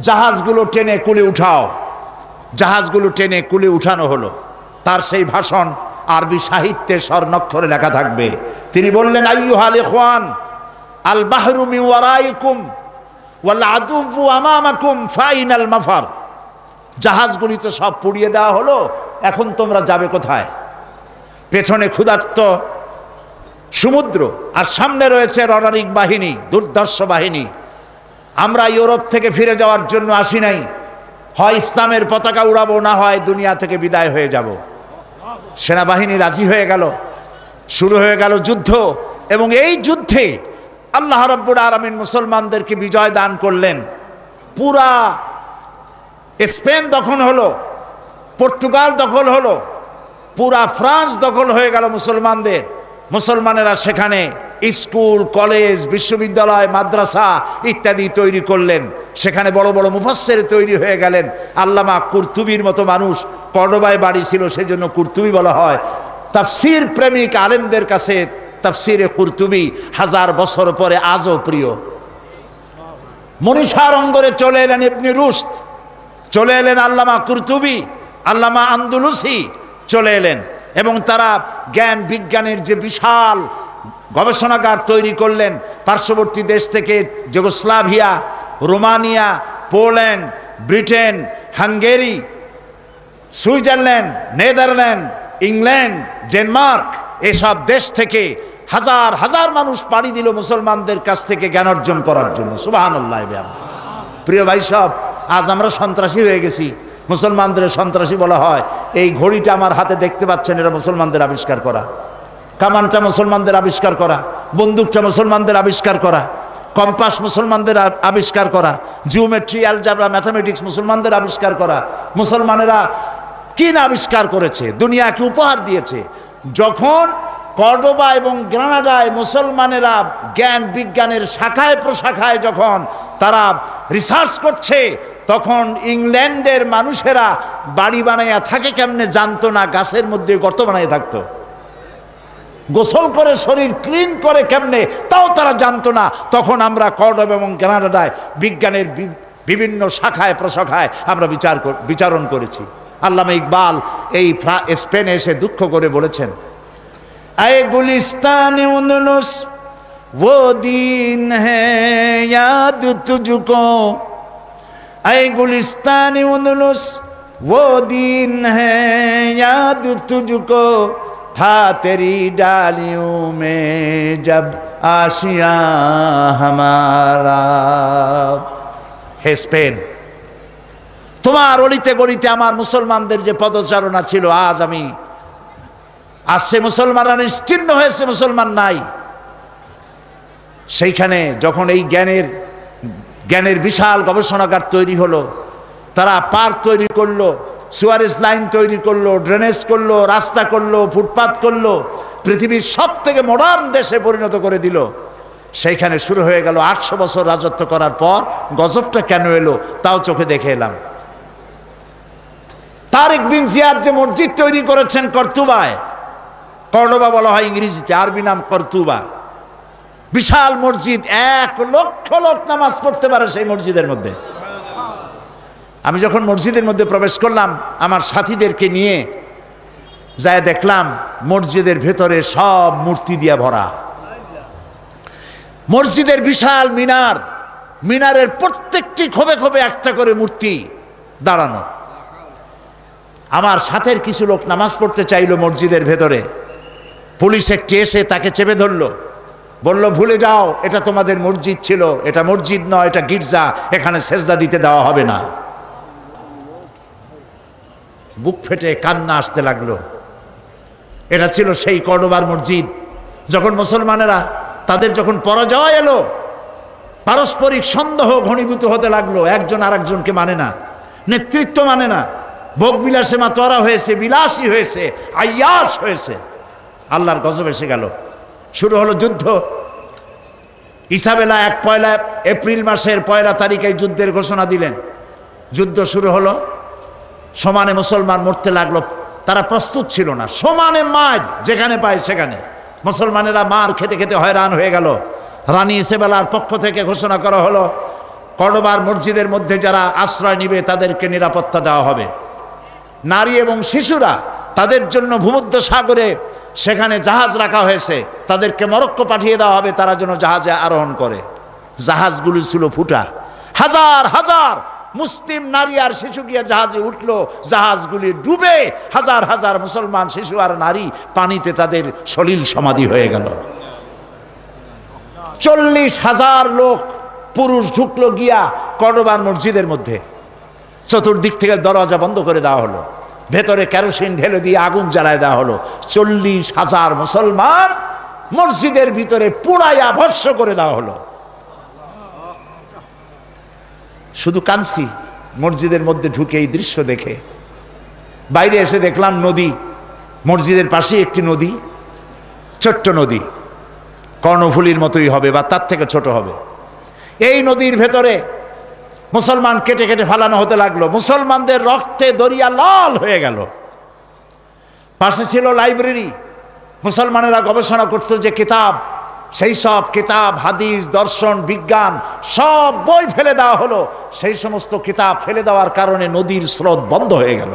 জাহাজগুলো টেনে কুলে উঠাও। জাহাজগুলো টেনে কুলে উঠানো হলো। তার সেই ভাষণ আরবি সাহিত্যে স্বর্ণাক্ষরে লেখা থাকবে। তিনি বললেন, আইয়ুহাল ইখওয়ান, আল বাহরু মিন ওয়ারাইকুম ওয়াল আদুবু আমামাকুম ফাইনাল মাফার। জাহাজগুলি তো সব পুড়িয়ে দেওয়া হলো, এখন তোমরা যাবে কোথায়? পেছনে ক্ষুধার্ত সমুদ্র, আর সামনে রয়েছে রণারিক বাহিনী, দুর্ধর্ষ বাহিনী। আমরা ইউরোপ থেকে ফিরে যাওয়ার জন্য আসি নাই, হয় ইসলামের পতাকা উড়াবো, না হয় দুনিয়া থেকে বিদায় হয়ে যাব। সেনাবাহিনী রাজি হয়ে গেল, শুরু হয়ে গেল যুদ্ধ। এবং এই যুদ্ধে আল্লাহ রাব্বুল আলামিন মুসলমানদেরকে বিজয় দান করলেন। পুরা স্পেন দখল হলো, পর্তুগাল দখল হলো, পুরা ফ্রান্স দখল হয়ে গেল মুসলমানদের। মুসলমানেরা সেখানে স্কুল, কলেজ, বিশ্ববিদ্যালয়, মাদ্রাসা ইত্যাদি তৈরি করলেন। সেখানে বড় বড় মুফাসসির তৈরি হয়ে গেলেন। আল্লামা কুরতুবির মতো মানুষ, কর্ডোবায় বাড়ি ছিল, সেজন্য কুরতুবি বলা হয়। তাফসীর প্রেমিক আলেমদের কাছে তাফসীরে কুরতুবি হাজার বছর পরে আজও প্রিয়। মনীষার অঙ্গরে চলে এলেন ইবনে রুশদ, চলে এলেন আল্লামা কুরতুবি, আল্লামা আন্দলুসি চলে এলেন, এবং তারা জ্ঞান বিজ্ঞানের যে বিশাল গবেষণাগার তৈরি করলেন। পার্শ্ববর্তী দেশ থেকে Yugoslavia, Romania, Poland, Britain, Hungary, Switzerland, Netherland, England, Denmark, এসব দেশ থেকে হাজার হাজার মানুষ পাড়ি দিল মুসলমানদের কাছ থেকে জ্ঞান অর্জন করার জন্য। সুবহানাল্লাহ। প্রিয় ভাই সব, আজ আমরা সন্ত্রাসী হয়ে গেছি, মুসলমানদের সন্ত্রাসী বলা হয়। এই ঘড়িটা আমার হাতে দেখতে পাচ্ছেন, এটা মুসলমানদের আবিষ্কার করা। কামানটা মুসলমানদের আবিষ্কার করা, বন্দুকটা মুসলমানদের আবিষ্কার করা, কম্পাস মুসলমানদের আবিষ্কার করা, জিওমেট্রি, অ্যালজাবরা, ম্যাথামেটিক্স মুসলমানদের আবিষ্কার করা। মুসলমানেরা কি না আবিষ্কার করেছে, দুনিয়াকে উপহার দিয়েছে। যখন কর্ডোবা এবং গ্রানাডায় মুসলমানেরা জ্ঞান বিজ্ঞানের শাখায় প্রশাখায় যখন তারা রিসার্চ করছে, তখন ইংল্যান্ডের মানুষেরা বাড়ি বানাইয়া থাকে কেমনে জানতো না, গাছের মধ্যে গর্ত বানাইয়া থাকতো। গোসল করে শরীর ক্লিন করে কেমনে তাও তারা জানতো না। তখন আমরা কর্ডোবা এবং গ্রানাডায় বিজ্ঞানের বিভিন্ন শাখায় প্রশাখায় আমরা বিচারণ করেছি। আল্লামা ইকবাল এই স্পেনে এসে দুঃখ করে বলেছেন, আয়ে গুলিস্তানে উনলুস वो दिन है याद तुझको, आए गुलिस्तान उंदलुस वो दिन है याद तुझको, था तेरी डालियों में जब आशिया हमारा। हे स्पेन, তোমার অলিতে গলিতে আমার মুসলমানদের যে পদচারণা ছিল, আজ সে মুসলমানরা নিশ্চিহ্ন হয়েছে, মুসলমান নাই। সেইখানে যখন এই জ্ঞানের বিশাল গবেষণাগার তৈরি হলো, তারা পার্ক তৈরি করলো, সুয়ারেজ লাইন তৈরি করলো, ড্রেনেজ করলো, রাস্তা করলো, ফুটপাথ করলো, পৃথিবীর সব থেকে মডার্ন দেশে পরিণত করে দিল। সেইখানে শুরু হয়ে গেল 800 বছর রাজত্ব করার পর গজবটা কেন এলো তাও চোখে দেখে এলাম। তারেক বিন জিয়াদ যে মসজিদ তৈরি করেছেন কর্তুবায়, কর্ডোবা বলা হয় ইংরেজিতে, আরবি নাম কর্তুবা। বিশাল মসজিদ, 1 লক্ষ লোক নামাজ পড়তে পারে সেই মসজিদের মধ্যে। আমি যখন মসজিদের মধ্যে প্রবেশ করলাম আমার সাথীদেরকে নিয়ে, যায় দেখলাম মসজিদের ভেতরে সব মূর্তি দিয়ে ভরা। মসজিদের বিশাল মিনার, মিনারের প্রত্যেকটি খোপে খোপে একটা করে মূর্তি দাঁড়ানো। আমার সাথের কিছু লোক নামাজ পড়তে চাইলো মসজিদের ভেতরে, পুলিশ একটি এসে তাকে চেপে ধরলো, বলল ভুলে যাও, এটা তোমাদের মসজিদ ছিল, এটা মসজিদ নয়, এটা গির্জা, এখানে সেজদা দিতে দেওয়া হবে না। বুক ফেটে কান্না আসতে লাগলো। এটা ছিল সেই কর্ডোবার মসজিদ। যখন মুসলমানেরা তাদের যখন পরাজয় এলো, পারস্পরিক সন্দেহ ঘনীভূত হতে লাগলো, একজন আরেকজনকে মানে না, নেতৃত্ব মানে না, ভোগ বিলাসে মাতোয়ারা হয়েছে, বিলাসী হয়েছে, আয়াস হয়েছে। আল্লাহর গজব এসে গেল, শুরু হলো যুদ্ধ। ইসাবেলা 1 এপ্রিল মাসের 1 তারিখে যুদ্ধের ঘোষণা দিলেন। যুদ্ধ শুরু হলো, সমানে মুসলমান মরতে লাগলো। তারা প্রস্তুত ছিল না, সমানে মার যেখানে পায় সেখানে। মুসলমানেরা মার খেতে খেতে হয়রান হয়ে গেল। রানী ইসাবেলার পক্ষ থেকে ঘোষণা করা হলো, কর্ডোবার মসজিদের মধ্যে যারা আশ্রয় নিবে তাদেরকে নিরাপত্তা দেওয়া হবে। নারী এবং শিশুরা তাদের জন্য ভূমধ্য সাগরে সেখানে জাহাজ রাখা হয়েছে, তাদেরকে মরক্কো পাঠিয়ে দেওয়া হবে তারা যেন জাহাজে আরোহণ করে। জাহাজগুলি ছিল ফুটা, হাজার হাজার মুসলিম নারী আর শিশু গিয়ে জাহাজে উঠলো, জাহাজগুলি ডুবে হাজার হাজার মুসলমান শিশু আর নারী পানিতে তাদের সলিল সমাধি হয়ে গেল। 40,000 লোক পুরুষ ঢুকলো গিয়া কর্ডোবার মসজিদের মধ্যে। চতুর্দিক থেকে দরজা বন্ধ করে দেওয়া হলো, ভেতরে কেরোসিন ঢেলে দিয়ে আগুন জ্বালায় দেওয়া হলো। 40,000 মুসলমান মসজিদের ভিতরে পুড়াইয়া ভস্ম করে দেওয়া হলো। শুধু কাঁদছি মসজিদের মধ্যে ঢুকে এই দৃশ্য দেখে। বাইরে এসে দেখলাম নদী, মসজিদের পাশে একটি নদী, ছোট্ট নদী, কর্ণফুলীর মতোই হবে বা তার থেকে ছোট হবে। এই নদীর ভেতরে মুসলমান কেটে কেটে ফালানো হতে লাগলো, মুসলমানদের রক্তে দরিয়া লাল হয়ে গেল। পাশে ছিল লাইব্রেরি, মুসলমানেরা গবেষণা করতো যে কিতাব, সেই সব কিতাব, হাদিস, দর্শন, বিজ্ঞান সব বই ফেলে দেওয়া হলো। সেই সমস্ত কিতাব ফেলে দেওয়ার কারণে নদীর স্রোত বন্ধ হয়ে গেল।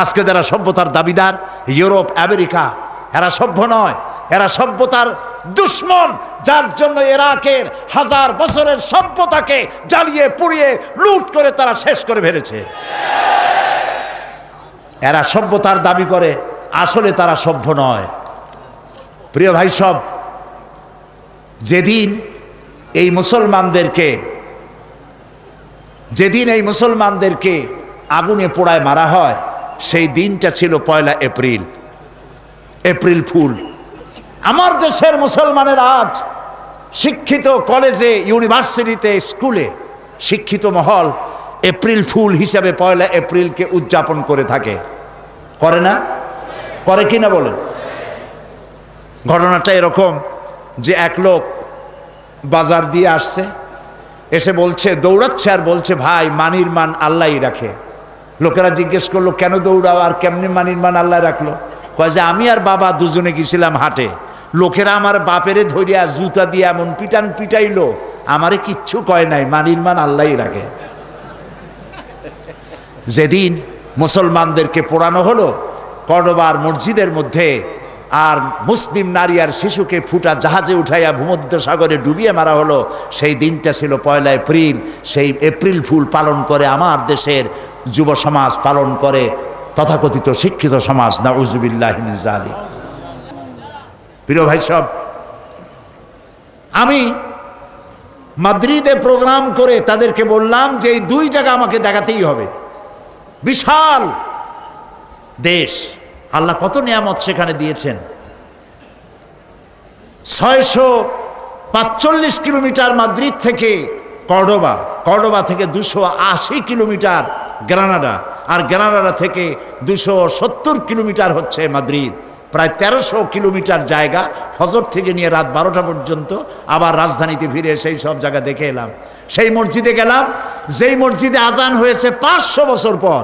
আজকে যারা সভ্যতার দাবিদার, ইউরোপ, আমেরিকা, এরা সভ্য নয়, এরা সভ্যতার দুশ্মন, যার জন্য ইরাকের 1000 বছরের সভ্যতাকে জ্বালিয়ে পুড়িয়ে লুট করে তারা শেষ করে ফেলেছে। এরা সভ্যতার দাবি করে, আসলে তারা সভ্য নয়। প্রিয় ভাই সব, যেদিন এই মুসলমানদেরকে আগুনে পোড়ায় মারা হয়, সেই দিনটা ছিল 1 এপ্রিল, এপ্রিল ফুল। আমার দেশের মুসলমানের আজ শিক্ষিত কলেজে, ইউনিভার্সিটিতে, স্কুলে শিক্ষিত মহল এপ্রিল ফুল হিসাবে 1 এপ্রিলকে উদযাপন করে থাকে। করে না? করে কি না বলেন? ঘটনাটা এরকম যে এক লোক বাজার দিয়ে আসছে, এসে বলছে, দৌড়াচ্ছে আর বলছে, ভাই মানির মান আল্লাহই রাখে। লোকেরা জিজ্ঞেস করলো, কেন দৌড়াও আর কেমনি মানির মান আল্লাহ রাখলো? কয় যে আমি আর বাবা দুজনে গেছিলাম হাটে, লোকেরা আমার বাপেরে ধরিয়া জুতা দিয়ে এমন পিটাইলো, আমারে কিচ্ছু কয় নাই, মানির মান আল্লাহই রাখে। যেদিন মুসলমানদেরকে পোড়ানো হলো কর্ডোবার মসজিদের মধ্যে, আর মুসলিম নারী আর শিশুকে ফুটা জাহাজে উঠাইয়া ভূমধ্য সাগরে ডুবিয়ে মারা হলো, সেই দিনটা ছিল 1 এপ্রিল। সেই এপ্রিল ফুল পালন করে আমার দেশের যুব সমাজ, পালন করে তথাকথিত শিক্ষিত সমাজ। নাউযুবিল্লাহি মিন যালিক। প্রিয় ভাই সব, আমি মাদ্রিদে প্রোগ্রাম করে তাদেরকে বললাম যে এই 2 জায়গা আমাকে দেখাতেই হবে। বিশাল দেশ, আল্লাহ কত নিয়ামত সেখানে দিয়েছেন। 645 কিলোমিটার মাদ্রিদ থেকে কর্ডোবা, কর্ডোবা থেকে 280 কিলোমিটার গ্রানাডা, আর গ্রানাডা থেকে 270 কিলোমিটার হচ্ছে মাদ্রিদ। প্রায় 1300 কিলোমিটার জায়গা, ফজর থেকে নিয়ে রাত 12টা পর্যন্ত। আবার রাজধানীতে ফিরে সেই সব জায়গা দেখে এলাম। সেই মসজিদে গেলাম যেই মসজিদে আজান হয়েছে 500 বছর পর।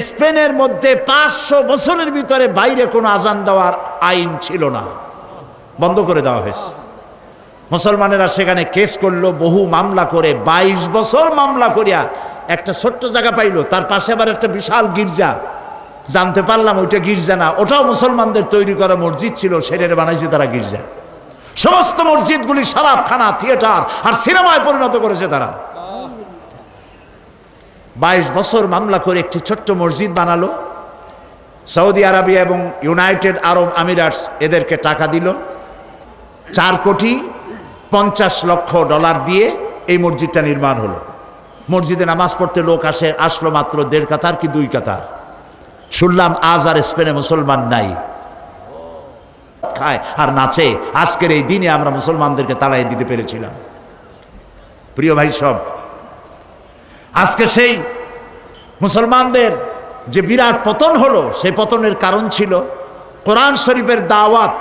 স্পেনের মধ্যে 500 বছরের ভিতরে বাইরে কোনো আজান দেওয়ার আইন ছিল না, বন্ধ করে দেওয়া হয়েছে। মুসলমানেরা সেখানে কেস করলো, বহু মামলা করে, 22 বছর মামলা করিয়া একটা ছোট্ট জায়গা পাইলো। তার পাশে আবার একটা বিশাল গির্জা, জানতে পারলাম ওইটা গির্জা না, ওটাও মুসলমানদের তৈরি করা মসজিদ ছিল, সেটারে বানাইছে তারা গির্জা। সমস্ত মসজিদগুলি শরাবখানা, থিয়েটার আর সিনেমায় পরিণত করেছে তারা। 22 বছর মামলা করে একটি ছোট্ট মসজিদ বানালো। সৌদি আরবিয়া এবং ইউনাইটেড আরব আমিরাটস এদেরকে টাকা দিল। $4,50,00,000 দিয়ে এই মসজিদটা নির্মাণ হলো। মসজিদে নামাজ পড়তে লোক আসলো মাত্র 1.5 কাতার কি 2 কাতার। শুনলাম আজ আর স্পেনে মুসলমান নাই, খায় আর নাচে। আজকের এই দিনে আমরা মুসলমানদেরকে তাড়াই দিতে পেরেছিলাম। প্রিয় ভাই সব, আজকে সেই মুসলমানদের যে বিরাট পতন হলো, সেই পতনের কারণ ছিল কোরআন শরীফের দাওয়াত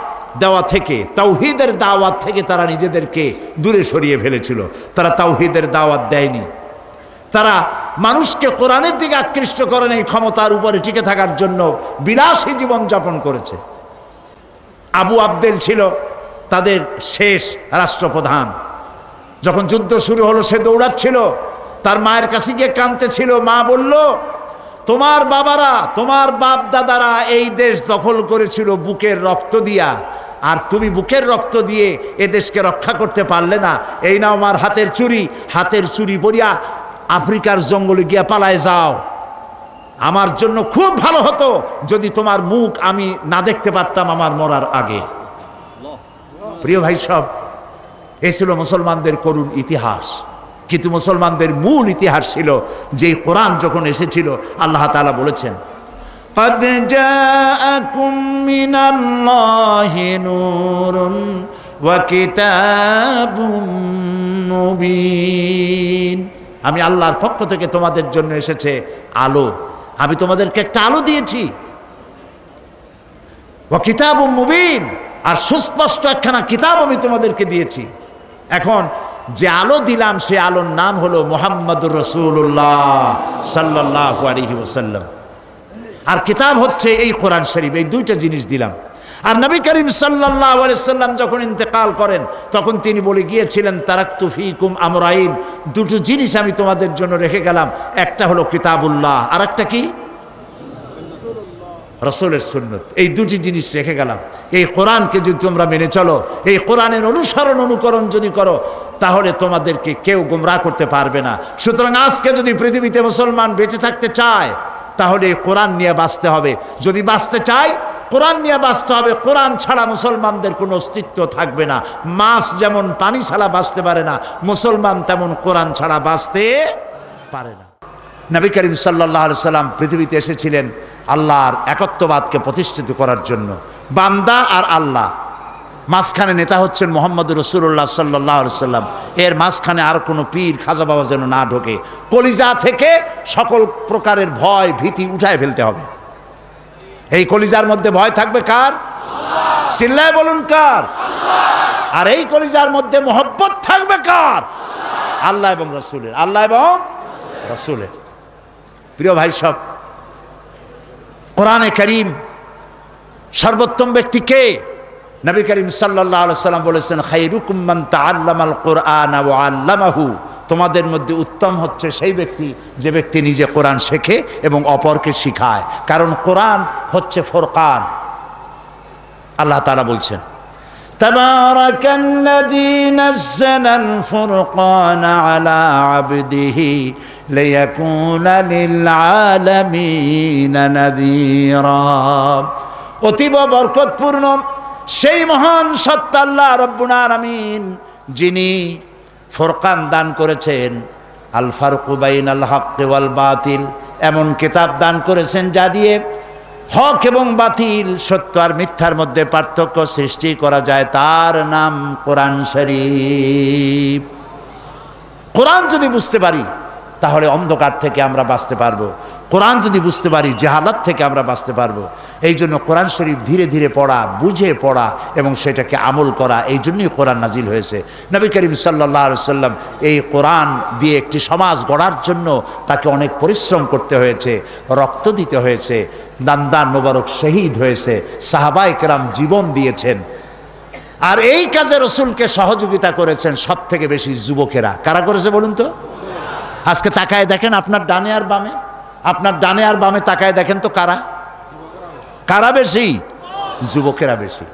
দেওয়া থেকে, তাওহীদের দাওয়াত থেকে তারা নিজেদেরকে দূরে সরিয়ে ফেলেছিল। তারা তাওহীদের দাওয়াত দেয়নি, তারা মানুষকে কোরআনের দিকে আকৃষ্ট করে নেই, ক্ষমতার উপরে টিকে থাকার জন্য বিলাসী জীবনযাপন করেছে। আবু আবদেল ছিল তাদের শেষ রাষ্ট্রপ্রধান। যখন যুদ্ধ শুরু হলো সে দৌড়াচ্ছিল, তার মায়ের কাছে গিয়ে কাঁদতেছিল। মা বলল, তোমার বাবারা, তোমার বাপ দাদারা এই দেশ দখল করেছিল বুকের রক্ত দিয়া, আর তুমি বুকের রক্ত দিয়ে এ দেশকে রক্ষা করতে পারলে না। এই নাও আমার হাতের চুরি পরিয়া আফ্রিকার জঙ্গলে গিয়া পালায় যাও। আমার জন্য খুব ভালো হতো যদি তোমার মুখ আমি না দেখতে পারতাম আমার মরার আগে। প্রিয় ভাই সব, এই ছিল মুসলমানদের করুণ ইতিহাস। কিন্তু মুসলমানদের মূল ইতিহাস ছিল যে কোরআন যখন এসেছিল আল্লাহ তাআলা বলেছেন, قد جاءكم من الله نور وكتاب مبين। আমি আল্লাহর পক্ষ থেকে তোমাদের জন্য এসেছে আলো। আমি তোমাদেরকে একটা আলো দিয়েছি। ওয়া কিতাবুম মুবিন, আর সুস্পষ্ট একখানা কিতাব আমি তোমাদেরকে দিয়েছি। এখন যে আলো দিলাম সে আলোর নাম হলো মুহাম্মাদুর রাসূলুল্লাহ সাল্লাল্লাহু আলাইহি ওয়াসাল্লাম। আর কিতাব হচ্ছে এই কোরআন শরীফ। এই দুইটা জিনিস দিলাম। আর নবী করিম সাল্লাল্লাহু আলাইহি সাল্লাম যখন ইন্তেকাল করেন তখন তিনি বলে গিয়েছিলেন, তারাকতু ফীকুম আমরাইন, দুটো জিনিস আমি তোমাদের জন্য রেখে গেলাম। একটা হলো কিতাবুল্লাহ, আর একটা কি? রাসূলের সুন্নাত। এই দুটি জিনিস রেখে গেলাম। এই কোরআনকে যদি তোমরা মেনে চলো, এই কোরআনের অনুকরণ যদি করো, তাহলে তোমাদেরকে কেউ গোমরাহ করতে পারবে না। সুতরাং আজকে যদি পৃথিবীতে মুসলমান বেঁচে থাকতে চায় তাহলে এই কোরআন নিয়ে বাঁচতে হবে। যদি বাঁচতে চায় কোরআন নিয়ে বাঁচতে হবে। কোরআন ছাড়া মুসলমানদের কোনো অস্তিত্ব থাকবে না। মাছ যেমন পানি ছাড়া বাঁচতে পারে না, মুসলমান তেমন কোরআন ছাড়া বাঁচতে পারে না। নবী করিম সাল্লাল্লাহু আলাইহি সাল্লাম পৃথিবীতে এসেছিলেন আল্লাহর একত্ববাদকে প্রতিষ্ঠিত করার জন্য। বান্দা আর আল্লাহ, মাঝখানে নেতা হচ্ছেন মুহাম্মদুর রাসূলুল্লাহ সাল্লাল্লাহু আলাইহি সাল্লাম। এর মাঝখানে আর কোনো পীর খাজা বাবা যেন না ঢোকে। কলিজা থেকে সকল প্রকারের ভয় ভীতি উঠায় ফেলতে হবে। এই কলিজার মধ্যে ভয় থাকবে কার? আল্লাহ। চিল্লায় বলুন কার? আল্লাহ। আর এই কলিজার মধ্যে মহব্বত থাকবে কার? আল্লাহ। আল্লাহ এবং রাসূলের। আল্লাহ এবং রাসূলের। প্রিয় ভাই সব, কোরআনে কারীম সর্বোত্তম ব্যক্তি কে? নবী করিম সাল্লাল্লাহু আলাইহি সাল্লাম বলেছেন, খায়রুকুম মান তাআল্লামাল কুরআনা ওয়া আল্লামাহু। তোমাদের মধ্যে উত্তম হচ্ছে সেই ব্যক্তি যে ব্যক্তি নিজে কোরআন শেখে এবং অপরকে শিখায়। কারণ কোরআন হচ্ছে ফুরকান। আল্লাহ তাআলা বলছেন, তাবারাকাল্লাযী নাযালাল ফুরকানা আলা আবদিহি লিয়াকুনা লিল আলামিনা নাযীরা। অতীব বরকতপূর্ণ সেই মহান সত্তা আল্লাহ রব্বুল আলামিন, যিনি ফুরকান দান করেছেন, আল ফারকু বাইনাল হক ওয়াল বাতিল, এমন কিতাব দান করেছেন যা দিয়ে হক এবং বাতিল, সত্য আর মিথ্যার মধ্যে পার্থক্য সৃষ্টি করা যায়। তার নাম কোরআন শরীফ। কোরআন যদি বুঝতে পারি তাহলে অন্ধকার থেকে আমরা বাঁচতে পারবো। কোরআন যদি বুঝতে পারি জাহালাত থেকে আমরা বাঁচতে পারবো। এই জন্য কোরআন শরীফ ধীরে ধীরে পড়া, বুঝে পড়া এবং সেটাকে আমল করা, এই জন্যই কোরআন নাজিল হয়েছে। নবী করিম সাল্লাল্লাহু আলাইহি সাল্লাম এই কোরআন দিয়ে একটি সমাজ গড়ার জন্য তাকে অনেক পরিশ্রম করতে হয়েছে, রক্ত দিতে হয়েছে, দান মোবারক শহীদ হয়েছে, সাহাবায়ে কেরাম জীবন দিয়েছেন। আর এই কাজে রাসূলকে সহযোগিতা করেছেন সব থেকে বেশি যুবকেরা। কারা করেছে বলুন তো? আজকে তাকায় দেখেন আপনার ডানে আর বামে, আপনার ডানে আর বামে তাকায় দেখেন তো কারা কারা বেশি? যুবকেরা বেশি।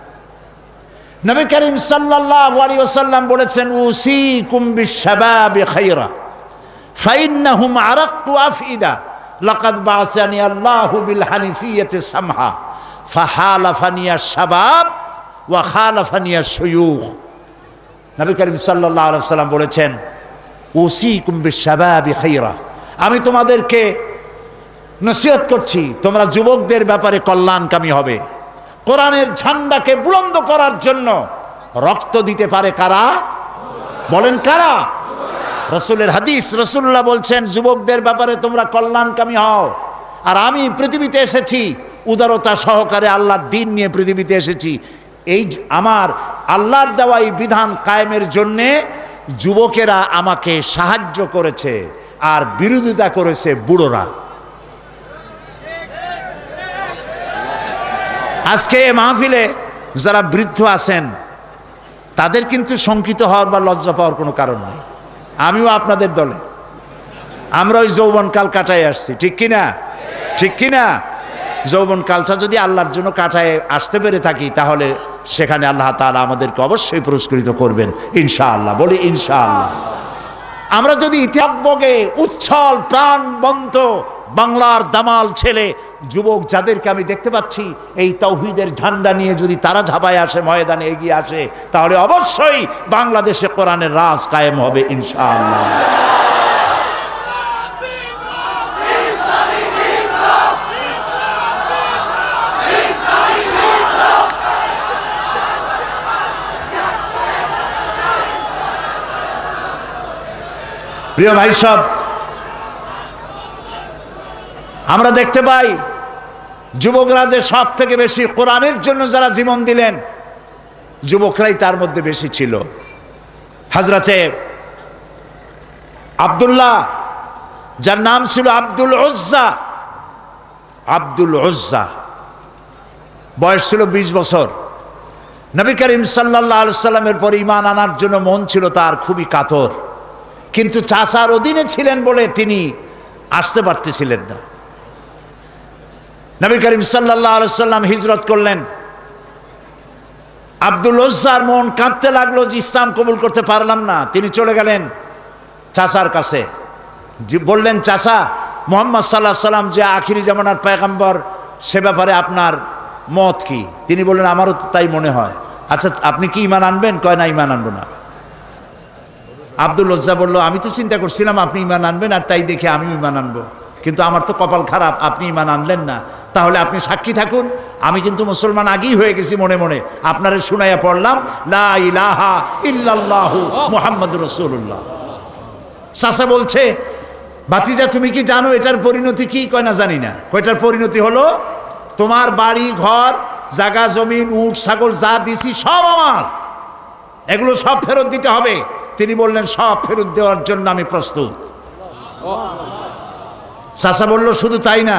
নবী করিম সাল্লাল্লাহু আলাইহি ওয়াসাল্লাম বলেছেন, উসিকুম বিশ-শাবাবি খায়রা ফাইন্নাহুম আরাক্কু আফইদা লাকাদ বাআসানি আল্লাহু বিল হানিফিয়্যাতি সামহা ফাহালাফানি আশ-শাবাব ওয়া খালাফানি আশ-শুয়ুখ। নবী করিম সাল্লাল্লাহু আলাইহি ওয়াসাল্লাম বলেছেন, উসিকুম বিশ-শাবাবি খায়রা, আমি তোমাদেরকে নসিহত করছি তোমরা যুবকদের ব্যাপারে কল্যাণকামী হবে। কোরআনের ঝান্ডাকে বুলন্দ করার জন্য রক্ত দিতে পারে কারা? বলেন কারা? রাসূলের হাদিস, রাসূলুল্লাহ বলছেন যুবকদের ব্যাপারে তোমরা কল্যাণকামী হও। আর আমি পৃথিবীতে এসেছি উদারতা সহকারে আল্লাহর দ্বীন নিয়ে পৃথিবীতে এসেছি। এই আমার আল্লাহর দেওয়া এই বিধান কায়েমের জন্যে যুবকেরা আমাকে সাহায্য করেছে আর বিরোধিতা করেছে বুড়োরা। আজকে মাহফিলে যারা বৃদ্ধ আছেন তাদের কিন্তু শঙ্কিত হওয়ার বা লজ্জা পাওয়ার কোনো কারণ নেই। আমিও আপনাদের দলে, আমরা ওই যৌবনকাল কাটায় আসছি, ঠিক কিনা? ঠিক কিনা? যৌবনকালটা যদি আল্লাহর জন্য কাটায় আসতে পেরে থাকি, তাহলে সেখানে আল্লাহ তাআলা আমাদেরকে অবশ্যই পুরস্কৃত করবেন ইনশাআল্লাহ। বলি ইনশাআল্লাহ। আমরা যদি ইতিহাসে উচ্ছল প্রাণবন্ত বাংলার দামাল ছেলে যুবক যাদেরকে আমি দেখতে পাচ্ছি এই তাওহীদের ঝান্ডা নিয়ে যদি তারা ঝাঁপায় আসে, ময়দানে এগিয়ে আসে, তাহলে অবশ্যই বাংলাদেশে কোরআনের রাজ কায়েম হবে ইনশাআল্লাহ। প্রিয় ভাই সব, আমরা দেখতে পাই যুবকরা যে সব থেকে বেশি কোরআনের জন্য যারা জীবন দিলেন, যুবকরাই তার মধ্যে বেশি ছিল। হযরতে আব্দুল্লাহ, যার নাম ছিল আব্দুল উজ্জা, আব্দুল উজ্জা, বয়স ছিল 20 বছর। নবী করিম সাল্লাল্লাহু আলাইহি সাল্লামের পর ঈমান আনার জন্য মন ছিল তার খুবই কাতর, কিন্তু চাচার অধীনে ছিলেন বলে তিনি আসতে পারতেছিলেন না। নবী করিম সাল্লাল্লাহু আলাইহি সাল্লাম হিজরত করলেন। আব্দুল উজ্জার মন কাঁদতে লাগলো যে ইসলাম কবুল করতে পারলাম না। তিনি চলে গেলেন চাচার কাছে, বললেন, চাচা, মুহাম্মদ সাল্লাল্লাহু আলাইহি সাল্লাম যে আখিরি জামানার পয়গম্বর, সে ব্যাপারে আপনার মত কি? তিনি বললেন, আমারও তো তাই মনে হয়। আচ্ছা, আপনি কি ঈমান আনবেন? কয় না, ঈমান আনবো না। আব্দুল উজ্জা বলল, আমি তো চিন্তা করছিলাম আপনি ঈমান আনবেন, আর তাই দেখে আমিও ঈমান আনবো, কিন্তু আমার তো কপাল খারাপ, আপনি ঈমান আনলেন না। তাহলে আপনি সাক্ষী থাকুন, আমি কিন্তু মুসলমান আগেই হয়ে গেছি মনে মনে। আপনারে শুনাইয়া পড়লাম লা ইলাহা ইল্লাল্লাহু মুহাম্মাদুর রাসূলুল্লাহ। চাচা বলছে, ভাতিজা তুমি কি জানো এটার পরিণতি কি? কয় না, জানি না। কয়টার পরিণতি হলো, তোমার বাড়ি ঘর জায়গা জমিন উট ছাগল যা দিছি সব আমার, এগুলো সব ফেরত দিতে হবে। তিনি বললেন, সব ফেরত দেওয়ার জন্য আমি প্রস্তুত। চাচা বলল, শুধু তাই না,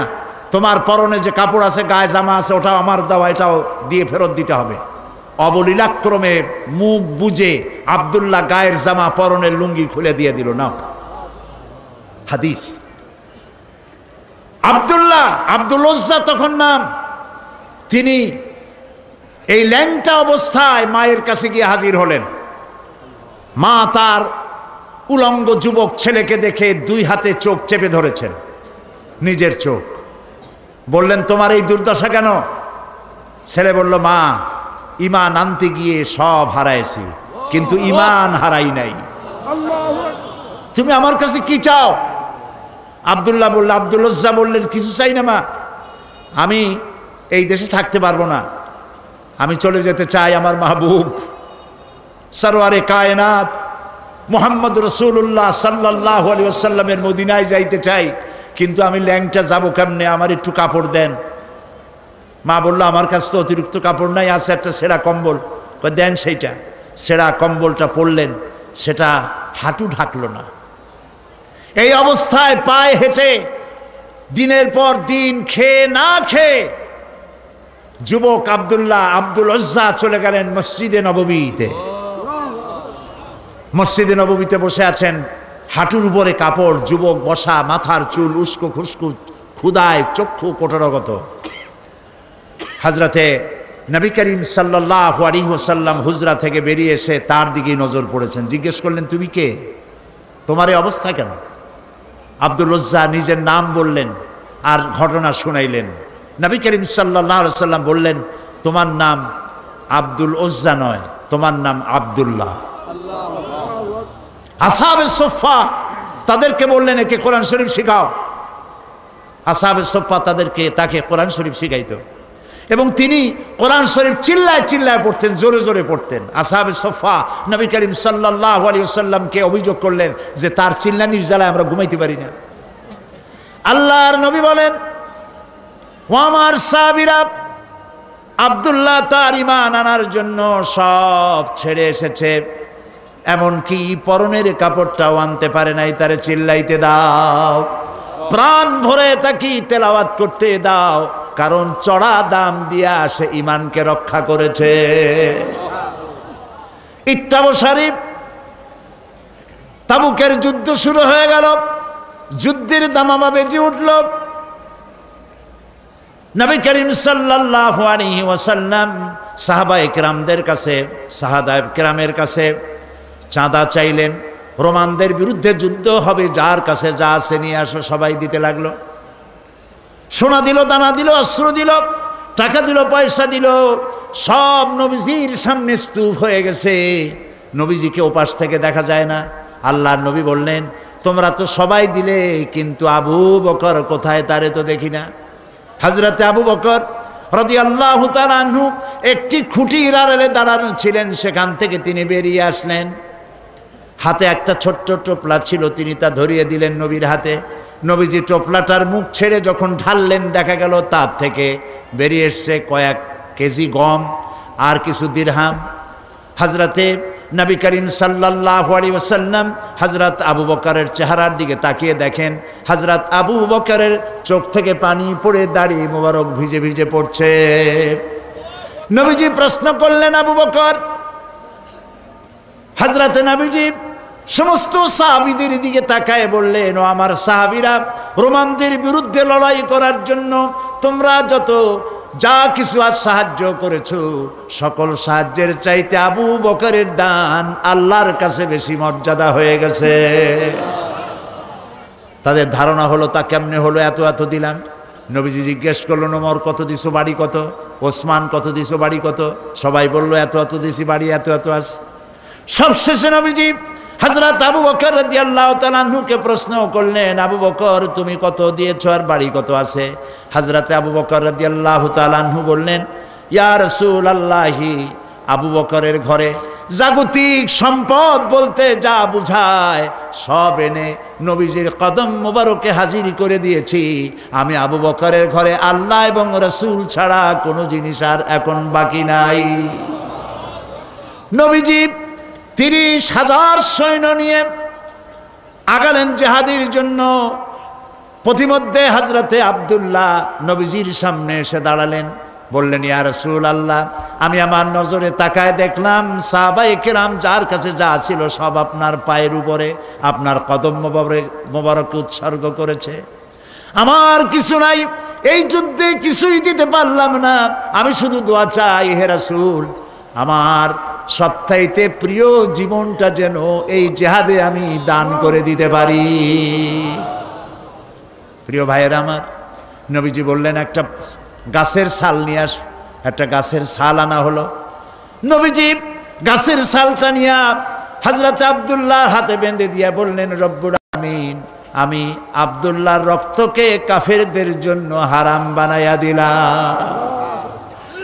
তোমার পরনে যে কাপড় আছে, গায়ে জামা আছে, ওটাও আমার দেওয়া, এটাও দিয়ে ফেরত দিতে হবে। অবলীলাক্রমে মুখ বুজে আব্দুল্লাহ গায়ের জামা পরনের লুঙ্গি খুলে দিয়ে দিল। না, হাদিস। আব্দুল্লাহ, আব্দুল উজ্জা তখন নাম, তিনি এই ল্যাংটা অবস্থায় মায়ের কাছে গিয়ে হাজির হলেন। মা তার উলঙ্গ যুবক ছেলেকে দেখে 2 হাতে চোখ চেপে ধরেছেন, নিজের চোখ। বললেন, তোমার এই দুর্দশা কেন? ছেলে বলল, মা, ঈমান আনতে গিয়ে সব হারাইছি, কিন্তু ঈমান হারাই নাই। তুমি আমার কাছে কি চাও? আব্দুল্লাহ বলল, আব্দুল উজ্জা বললেন, কিছু চাই না মা, আমি এই দেশে থাকতে পারবো না, আমি চলে যেতে চাই আমার মাহবুব সরওয়ারে কায়নাত মুহাম্মদ রাসূলুল্লাহ সাল্লাল্লাহু আলাইহি ওয়াসাল্লামের মদিনায় যাইতে চাই, কিন্তু আমি ল্যাংটা যাবো কেমনে? আমার একটু কাপড় দেন। মা বলল, আমার কাছে তো অতিরিক্ত কাপড় নাই, আছে একটা ছেঁড়া কম্বল। দেন সেইটা। ছেঁড়া কম্বলটা পরলেন, সেটা হাঁটু ঢাকলো না। এই অবস্থায় পায়ে হেঁটে দিনের পর দিন খেয়ে না খেয়ে যুবক আব্দুল্লাহ আব্দুল উজ্জা চলে গেলেন মসজিদে নববীতে। মসজিদে নববীতে বসে আছেন, হাঁটুর উপরে কাপড়, যুবক বসা, মাথার চুল উস্কো খুস্কো, ক্ষুদায় চক্ষু কোটরগত। হযরতে নবী করিম সাল্লাল্লাহু আলাইহি ওয়াসাল্লাম হুজরা থেকে বেরিয়ে এসে তার দিকেই নজর পড়েছেন। জিজ্ঞেস করলেন, তুমি কে? তোমার এই অবস্থা কেন? আব্দুল উজ্জা নিজের নাম বললেন আর ঘটনা শুনাইলেন। নবী করিম সাল্লাল্লাহু আলাইহি ওয়াসাল্লাম বললেন, তোমার নাম আব্দুল উজ্জা নয়, তোমার নাম আব্দুল্লাহ। আসহাবে সুফফা তাদেরকে বললেন, একে কোরআন শরীফ শিখাও। আসহাবে সুফফা তাকে কোরআন শরীফ শিখাইতো, এবং তিনি কোরআন শরীফ চিল্লায় চিল্লায় পড়তেন, জোরে জোরে পড়তেন। আসহাবে সুফফা নবী করিম সাল্লাল্লাহু আলাইহি ওয়াসাল্লামকে অভিযোগ করলেন যে তার চিল্লানির জ্বালায় আমরা ঘুমাইতে পারি না। আল্লাহর নবী বলেন, ও আমার সাহাবীরা, আব্দুল্লাহ তার ঈমান আনার জন্য সব ছেড়ে এসেছে, এমনকি পরনের কাপড়টাও আনতে পারে নাই, তারে চিল্লাইতে দাও, প্রাণ ভরে তাকে তেলাওয়াত করতে দাও, কারণ চড়া দাম দিয়া সে ঈমানকে রক্ষা করেছে। ইত্যাবসারী তাবুকের যুদ্ধ শুরু হয়ে গেল, যুদ্ধের দামামা বেজে উঠল। নবী করিম সাল্লাল্লাহু আলাইহি ওয়াসাল্লাম সাহাবায়ে কেরামদের কাছে, সাহাবায়ে কেরামের কাছে চাঁদা চাইলেন। রোমানদের বিরুদ্ধে যুদ্ধ হবে, যার কাছে যা আছে নিয়ে আসো। সবাই দিতে লাগলো, সোনা দিল, দানা দিল, অস্ত্র দিল, টাকা দিল, পয়সা দিল, সব নবীজির সামনে স্তূপ হয়ে গেছে। নবীজিকে ওপাশ থেকে দেখা যায় না। আল্লাহর নবী বললেন, তোমরা তো সবাই দিলে, কিন্তু আবু বকর কোথায়, তারে তো দেখি না। হযরতে আবু বকর রাদিয়াল্লাহু তাআলা আনহু একটি খুঁটির আড়ালে দাঁড়ানো ছিলেন, সেখান থেকে তিনি বেরিয়ে আসলেন। হাতে একটা ছোট্ট টোপলা ছিল, তিনি তা ধরিয়ে দিলেন নবীর হাতে। নবীজি টোপলাটার মুখ ছেড়ে যখন ঢাললেন, দেখা গেল তার থেকে বেরিয়ে এসছে কয়েক কেজি গম আর কিছু দিরহাম। হযরতে নবী করিম সাল্লাল্লাহু আলাইহি ওয়াসাল্লাম হযরত আবু বকরের চেহারার দিকে তাকিয়ে দেখেন, হযরত আবু বকরের চোখ থেকে পানি পড়ে দাড়ি মোবারক ভিজে ভিজে পড়ছে। নবীজি প্রশ্ন করলেন, আবু বকর? হযরতে নবীজি সমস্ত সাহাবীদের দিকে তাকায় বললেন, ও আমার সাহাবীরা, রোমানদের বিরুদ্ধে লড়াই করার জন্য তোমরা যত যা কিছু আজ সাহায্য করেছো, সকল সাহায্যের চাইতে আবু বকরের দান আল্লাহর কাছে বেশি মর্যাদা হয়ে গেছে। তাদের ধারণা হলো, তা কেমনে হলো, এত এত দিলাম। নবীজি জিজ্ঞেস করলেন, ওমর কত দিছো, বাড়ি কত? ওসমান কত দিছো, বাড়ি কত? সবাই বলল, এত এত দিছি, বাড়ি এত এত আছে। সবশেষে নবীজি হযরত আবু বকর রাদিয়াল্লাহু তাআলা আনহুকে প্রশ্ন করলেন, আবু বকর তুমি কত দিয়েছো আর বাড়ি কত আছে? হযরত আবু বকর রাদিয়াল্লাহু তাআলা আনহু বললেন, ইয়া রাসূলুল্লাহি, আবু বকরের ঘরে জাগতিক সম্পদ বলতে যা বুঝায় সব এনে নবীজির কদম মোবারকে হাজির করে দিয়েছি। আমি আবু বকরের ঘরে আল্লাহ এবং রাসূল ছাড়া কোনো জিনিস আর এখন বাকি নাই। নবীজি 30,000 সৈন্য নিয়ে আগালেন জেহাদের জন্য। পথিমধ্যে হযরতে আব্দুল্লাহ নবীজির সামনে এসে দাঁড়ালেন, বললেন, ইয়া রাসূলুল্লাহ, আমি আমার নজরে তাকায় দেখলাম সাহাবায়ে কেরাম যার কাছে যা ছিল সব আপনার পায়ের উপরে, আপনার কদম মোবারকে উৎসর্গ করেছে। আমার কিছু নাই, এই যুদ্ধে কিছুই দিতে পারলাম না। আমি শুধু দোয়া চাই, হে রাসূল, আমার সবচাইতে প্রিয় জীবনটা যেন এই জেহাদে আমি দান করে দিতে পারি। প্রিয় ভাইয়েরা আমার, নবীজি বললেন, একটা গাছের ছাল নিয়ে আস। একটা গাছের ছাল আনা হলো। নবীজি গাছের ছালটা নিয়ে হযরত আব্দুল্লাহর হাতে বেঁধে দিয়ে বললেন, রব্বুল আমিন, আমি আব্দুল্লাহর রক্তকে কাফেরদের জন্য হারাম বানাইয়া দিলাম।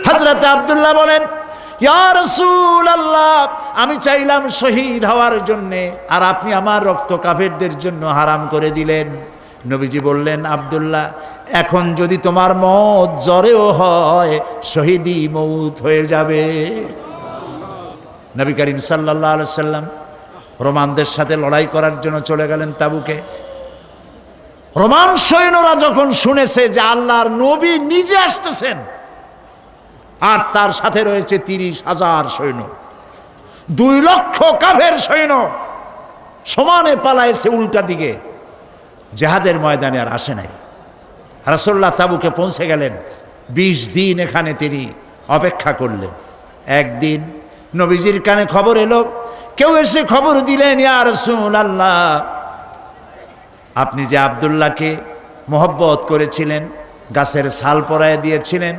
হযরত আব্দুল্লাহ বলেন, ইয়া রাসূলুল্লাহ, আমি চাইলাম শহীদ হওয়ার জন্যে, আর আপনি আমার রক্ত কাফেরদের জন্য হারাম করে দিলেন। নবীজি বললেন, আব্দুল্লাহ, এখন যদি তোমার মওত জ্বরেও হয়, শহীদি মওত হয়ে যাবে। নবী করিম সাল্লাল্লাহু আলাইহি সাল্লাম রোমানদের সাথে লড়াই করার জন্য চলে গেলেন তাবুকে। রোমান সৈন্যরা যখন শুনেছে যে আল্লাহর নবী নিজে আসতেছেন আর তার সাথে রয়েছে 30,000 সৈন্য, 2 লক্ষ কাফের সৈন্য সমানে পালাইছে উল্টা দিকে, জেহাদের ময়দানে আর আসে নাই। রাসূলুল্লাহ তাবুকে পৌঁছে গেলেন। 20 দিন এখানে তিনি অপেক্ষা করলেন। একদিন নবীজির কানে খবর এলো, কেউ এসে খবর দিলেন, ইয়া রাসূলুল্লাহ, আপনি যে আব্দুল্লাহকে মহব্বত করেছিলেন, গাছের ছাল পরায় দিয়েছিলেন,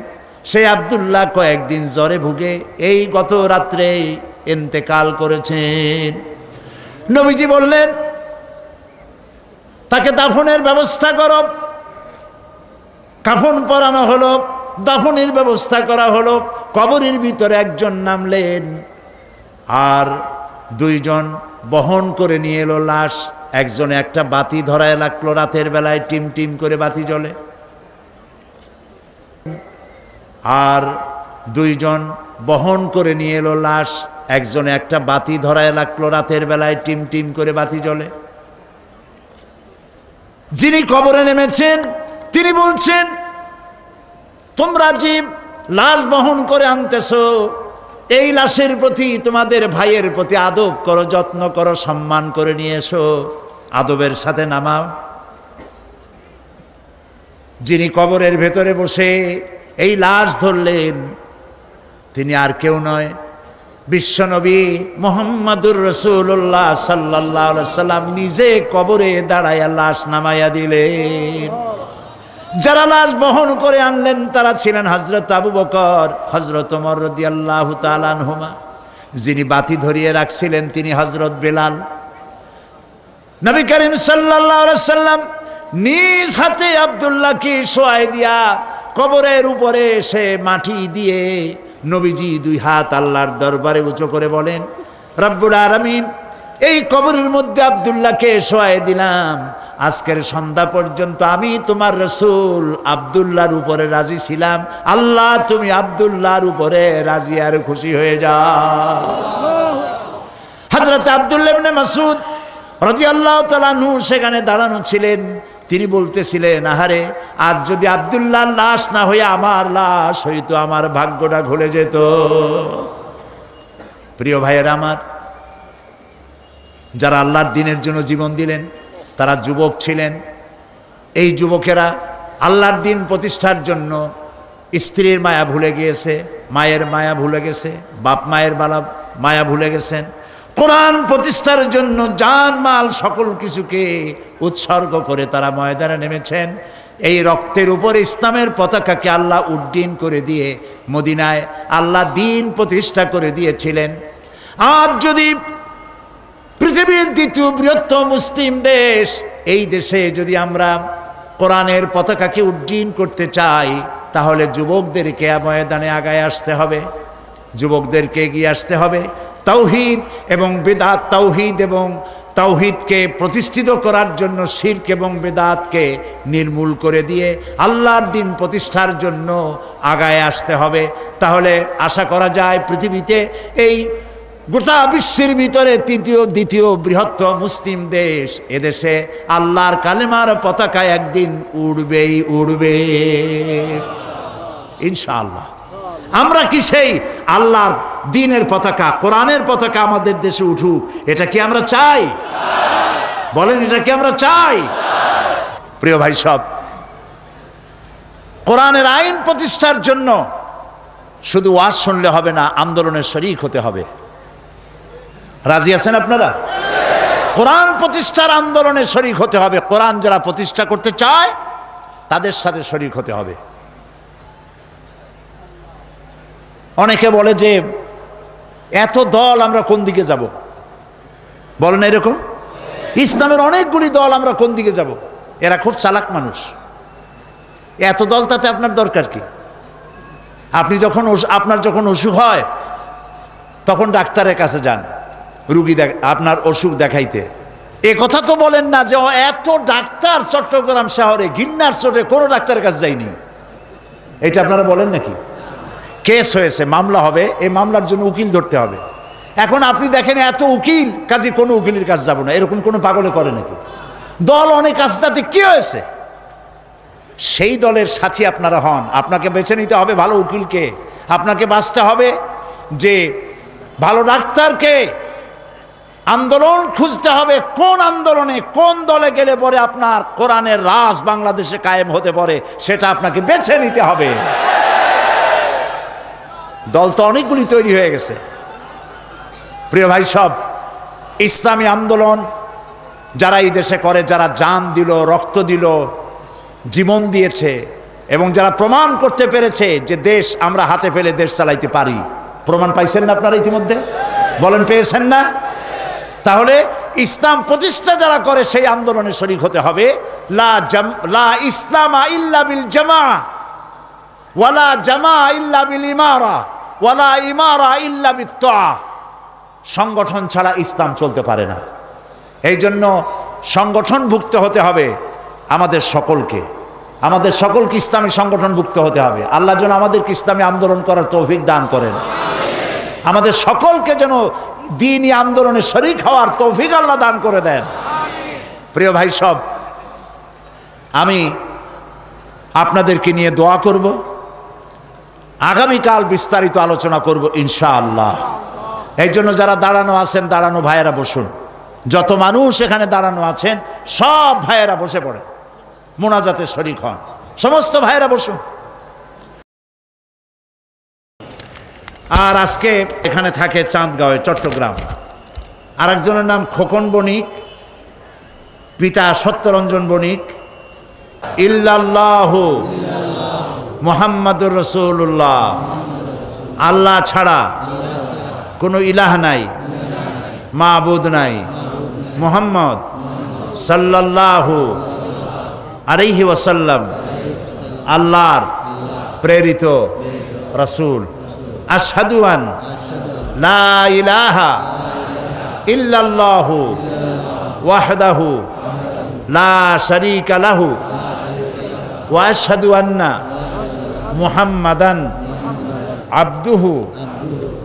সেই আব্দুল্লাহ কয়েকদিন জ্বরে ভুগে এই গত রাত্রে ইন্তেকাল করেছেন। নবীজি বললেন, তাকে দাফনের ব্যবস্থা করো। কাফন পরানো হলো, দাফনের ব্যবস্থা করা হলো। কবরের ভিতরে একজন নামলেন আর 2 জন বহন করে নিয়ে এলো লাশ। একজনে একটা বাতি ধরায় লাগলো, রাতের বেলায় টিম টিম করে বাতি জ্বলে। আর 2 জন বহন করে নিয়ে এলো লাশ। একজনে একটা বাতি ধরায় লাগলো, রাতের বেলায় টিম টিম করে বাতি জ্বলে। যিনি কবরে নেমেছেন তিনি বলছেন, তোমরা যে লাশ বহন করে আনতেছো, এই লাশের প্রতি তোমাদের ভাইয়ের প্রতি আদব করো, যত্ন করো, সম্মান করে নিয়ে এসো, আদবের সাথে নামাও। যিনি কবরের ভেতরে বসে এই লাশ ধরলেন তিনি আর কেউ নয়, বিশ্বনবী মুহাম্মাদুর রাসূলুল্লাহ সাল্লাল্লাহু আলাইহি সাল্লাম নিজে কবরে দাঁড়ায়া লাশ নামাইয়া দিলেন। যারা লাশ বহন করে আনলেন তারা ছিলেন হযরত আবু বকর, হযরত ওমর রাদিয়াল্লাহু তাআলা আনহুমা। যিনি বাতি ধরিয়ে রাখছিলেন তিনি হযরত বেলাল। নবী করিম সাল্লাল্লাহু আলাইহি সাল্লাম নিজ হাতে আব্দুল্লাহকে শোয়াই দিয়া কবরের উপরে এসে মাটি দিয়ে নবীজি দুই হাত আল্লাহর দরবারে উঁচু করে বলেন, রব্বুল আলামিন, এই কবরের মধ্যে আব্দুল্লাহকে শোয়াই দিলাম। আজকের সন্ধ্যা পর্যন্ত আমি তোমার রাসূল আব্দুল্লাহর উপরে রাজি ছিলাম, আল্লাহ তুমি আব্দুল্লাহর উপরে রাজি আর খুশি হয়ে যাও। হযরত আব্দুল্লাহ ইবনে মাসউদ রাদিয়াল্লাহু তাআলা আনহু সেখানে দাঁড়ানো ছিলেন। তিনি বলতেছিলেন, আহারে, আজ যদি আব্দুল্লাহর লাশ না হয়ে আমার লাশ হইতো, আমার ভাগ্যটা খুলে যেত। প্রিয় ভাইয়েরা আমার, যারা আল্লাহর দ্বীনের জন্য জীবন দিলেন তারা যুবক ছিলেন। এই যুবকেরা আল্লাহর দ্বীন প্রতিষ্ঠার জন্য স্ত্রীর মায়া ভুলে গিয়েছে, মায়ের মায়া ভুলে গেছে, বাপ মায়ের মায়া ভুলে গেছেন। কোরআন প্রতিষ্ঠার জন্য জান মাল সকল কিছুকে উৎসর্গ করে তারা ময়দানে নেমেছেন। এই রক্তের উপরে ইসলামের পতাকাকে আল্লাহ উড্ডীন করে দিয়ে মদিনায় আল্লাহ দ্বীন প্রতিষ্ঠা করে দিয়েছিলেন। আজ যদি পৃথিবীর দ্বিতীয় বৃহত্তম মুসলিম দেশ, এই দেশে যদি আমরা কোরআনের পতাকাকে উড্ডীন করতে চাই তাহলে যুবকদেরকে ময়দানে আগায় আসতে হবে, যুবকদেরকে এগিয়ে আসতে হবে। তাওহীদ এবং বেদাত, তাওহীদ এবং তাওহীদকে প্রতিষ্ঠিত করার জন্য শিরক এবং বেদাতকে নির্মূল করে দিয়ে আল্লাহর দ্বীন প্রতিষ্ঠার জন্য আগায় আসতে হবে। তাহলে আশা করা যায় পৃথিবীতে এই গোটা বিশ্বের ভিতরে দ্বিতীয় বৃহত্তম মুসলিম দেশ, এদেশে আল্লাহর কালেমার পতাকা একদিন উড়বেই উড়বে ইনশাআল্লাহ। আমরা কি সেই আল্লাহর দ্বীনের পতাকা, কোরআনের পতাকা আমাদের দেশে উঠুক, এটা কি আমরা চাই? বলেন, এটা কি আমরা চাই? প্রিয় ভাই সব, কোরআনের আইন প্রতিষ্ঠার জন্য শুধু ওয়াজ শুনলে হবে না, আন্দোলনের শরীক হতে হবে। রাজি আছেন আপনারা? কোরআন প্রতিষ্ঠার আন্দোলনে শরীক হতে হবে। কোরআন যারা প্রতিষ্ঠা করতে চায় তাদের সাথে শরীক হতে হবে। অনেকে বলে যে এত দল, আমরা কোন দিকে যাব? বলেন এরকম, ইসলামের অনেকগুলি দল, আমরা কোন দিকে যাব? এরা খুব চালাক মানুষ। এত দল তাতে আপনার দরকার কি? আপনি যখন আপনার যখন অসুখ হয় তখন ডাক্তারের কাছে যান রুগী আপনার অসুখ দেখাইতে। এ কথা তো বলেন না যে এত ডাক্তার চট্টগ্রাম শহরে, গিন্নার চোটে কোনো ডাক্তারের কাছে যায়নি, এটা আপনারা বলেন নাকি? কেস হয়েছে, মামলা হবে, এই মামলার জন্য উকিল ধরতে হবে। এখন আপনি দেখেন এত উকিল, কাজে কোনো উকিলের কাছে যাব না, এরকম কোনো পাগলে করে নাকি? দল অনেক আছে, তাতে কি হয়েছে? সেই দলের সাথী আপনারা হন। আপনাকে বেছে নিতে হবে ভালো উকিলকে, আপনাকে বাঁচতে হবে যে ভালো ডাক্তারকে, আন্দোলন খুঁজতে হবে কোন আন্দোলনে কোন দলে গেলে পরে আপনার কোরআনের রাজ বাংলাদেশে কায়েম হতে পারে, সেটা আপনাকে বেছে নিতে হবে। দল তো অনেকগুলি তৈরি হয়ে গেছে। প্রিয় ভাই সব, ইসলামী আন্দোলন যারা এই দেশে করে, যারা জান দিল, রক্ত দিল, জীবন দিয়েছে, এবং যারা প্রমাণ করতে পেরেছে যে দেশ আমরা হাতে পেলে দেশ চালাইতে পারি, প্রমাণ পাইছেন না আপনারা ইতিমধ্যে? বলেন, পেয়েছেন না? তাহলে ইসলাম প্রতিষ্ঠা যারা করে সেই আন্দোলনে শরীক হতে হবে। লা ইসলামা ইল্লা বিল জামা, ওয়ালা জামা ইল্লা বিল ইমারা, ওয়ালা ইমারা ইল্লা বিত তাআ। সংগঠন ছাড়া ইসলাম চলতে পারে না। এই জন্য সংগঠনভুক্ত হতে হবে আমাদের সকলকে, আমাদের সকলকে ইসলামী সংগঠনভুক্ত হতে হবে। আল্লাহ যেন আমাদেরকে ইসলামী আন্দোলন করার তৌফিক দান করেন, আমাদের সকলকে যেন দ্বীনি আন্দোলনে শরীক হওয়ার তৌফিক আল্লাহ দান করে দেন। প্রিয় ভাই সব, আমি আপনাদেরকে নিয়ে দোয়া করব, আগামীকাল বিস্তারিত আলোচনা করব ইনশাআল্লাহ। এই জন্য যারা দাঁড়ানো আছেন, দাঁড়ানো ভাইয়েরা বসুন। যত মানুষ এখানে দাঁড়ানো আছেন সব ভাইয়েরা বসে পড়ে, মোনাজাতে শরীক হন। সমস্ত ভাইয়েরা বসুন। আর আজকে এখানে থাকে চাঁদগাঁওয়ে, চট্টগ্রাম। আরেকজনের নাম খোকন বণিক, পিতা সত্যরঞ্জন বণিক। ইল্লাল্লাহু মুহাম্মাদুর রাসূলুল্লাহ, আল্লাহ ছাড়া কোনো ইলাহ নাই, মাবুদ নাই। মুহাম্মদ সাল্লাল্লাহু আলাইহি ওয়াসাল্লাম আল্লাহর প্রেরিত রাসূল। আশহাদু আন লা ইলাহা ইল্লাল্লাহু ওয়াহদাহু লা শারীকা লাহু ওয়া আশহাদু আন্না মুহাম্মাদান আবদুহু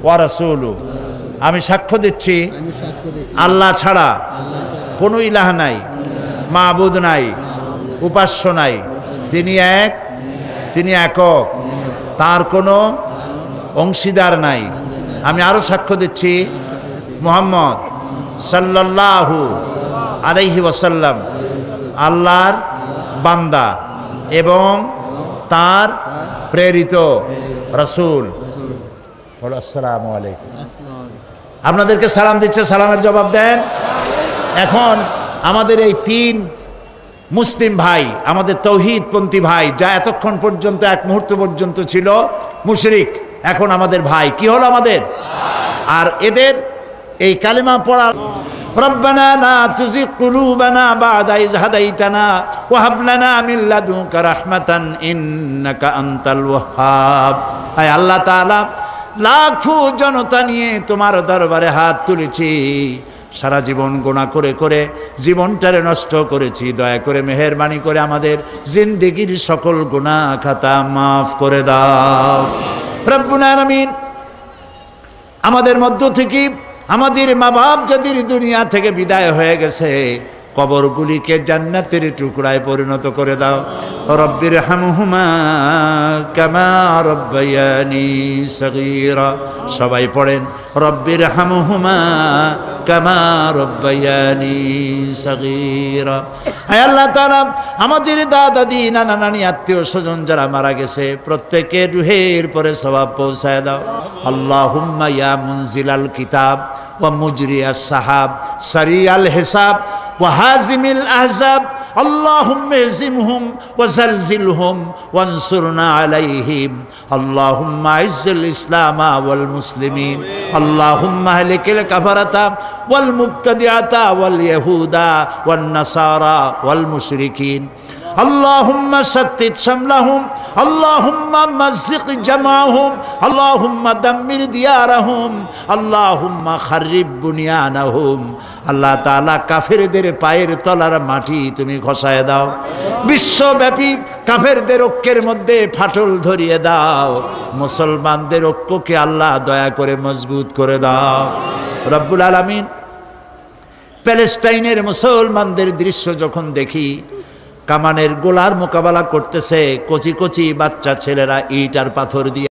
ওয়া রাসূলুহু। আমি সাক্ষ্য দিচ্ছি আল্লাহ ছাড়া কোনো ইলাহ নাই, মাবুদ নাই, উপাস্য নাই। তিনি এক, তিনি একক, তার কোনো অংশীদার নাই। আমি আরো সাক্ষ্য দিচ্ছি মুহাম্মদ সাল্লাল্লাহু আলাইহি ওয়াসাল্লাম আল্লাহর বান্দা এবং তার প্রেরিত রাসূল। আসসালামু আলাইকুম। আপনাদেরকে সালাম দিচ্ছে, সালামের জবাব দেন। এখন আমাদের এই তিন মুসলিম ভাই, আমাদের তৌহিদপন্থী ভাই, যা এতক্ষণ পর্যন্ত এক মুহূর্ত পর্যন্ত ছিল মুশরিক, এখন আমাদের ভাই। কি হলো আমাদের? আর এদের এই কালেমা পড়া, রব্বানা লা তুযিগ কুলুবানা বা'দা ইয হাদাইতানা ওয়া হাব লানা মিন লাদুনকা রাহমাতান ইন্নাকা আনতাল ওয়াহ্হাব। আয় আল্লাহ তাআলা, লাখো জনতা নিয়ে তোমার দরবারে হাত তুলেছি, সারা জীবন গুনাহ করে করে জীবনটারে নষ্ট করেছি। দয়া করে মেহেরবানি করে আমাদের জিন্দেগির সকল গুনাহ খাতা মাফ করে দাও রব্বুল আলামিন। আমাদের মধ্য থেকে আমাদের মা বাপ যাদের দুনিয়া থেকে বিদায় হয়ে গেছে, কবরগুলিকে জান্নাতের টুকরায় পরিণত করে দাও। রব্বির হামহুমা কামা রব্বায়ানি সগীরা। সবাই পড়েন, রব্বির হামহুমা কামা রব্বায়ানি সগীরা। আয় আল্লাহ তাআলা, আমাদের দাদা দাদি নানা নানি আত্মীয় স্বজন যারা মারা গেছে প্রত্যেকের রুহের পরে সওয়াব পৌঁছায় দাও। আল্লাহুম্মা ইয়া মুনজিলাল কিতাব ওয়া মুজরিয়াস সাহাব সারিয়াল হিসাব ওয়া হাজিমিল আহজাব, اللهم اهزمهم وزلزلهم وانصرنا عليهم. اللهم اعز الاسلام والمسلمين. اللهم اهلك الكفرة والمبتدعة واليهود والنصارى والمشركين. اللهم شتت شملهم. اللهم مزق جمعهم. اللهم دمر ديارهم. اللهم خرب بنيانهم. আল্লাহ তাআলা, কাফেরদের পায়ের তলার মাটি তুমি খসায় দাও। বিশ্বব্যাপী কাফেরদের ঐক্যের মধ্যে ফাটল ধরিয়ে দাও। মুসলমানদের ঐক্যকে আল্লাহ দয়া করে মজবুত করে দাও রব্বুল আলামিন। প্যালেস্টাইনের মুসলমানদের দৃশ্য যখন দেখি, কামানের গোলার মোকাবেলা করতেছে কচি কচি বাচ্চা ছেলেরা ইট আর পাথর দিয়ে।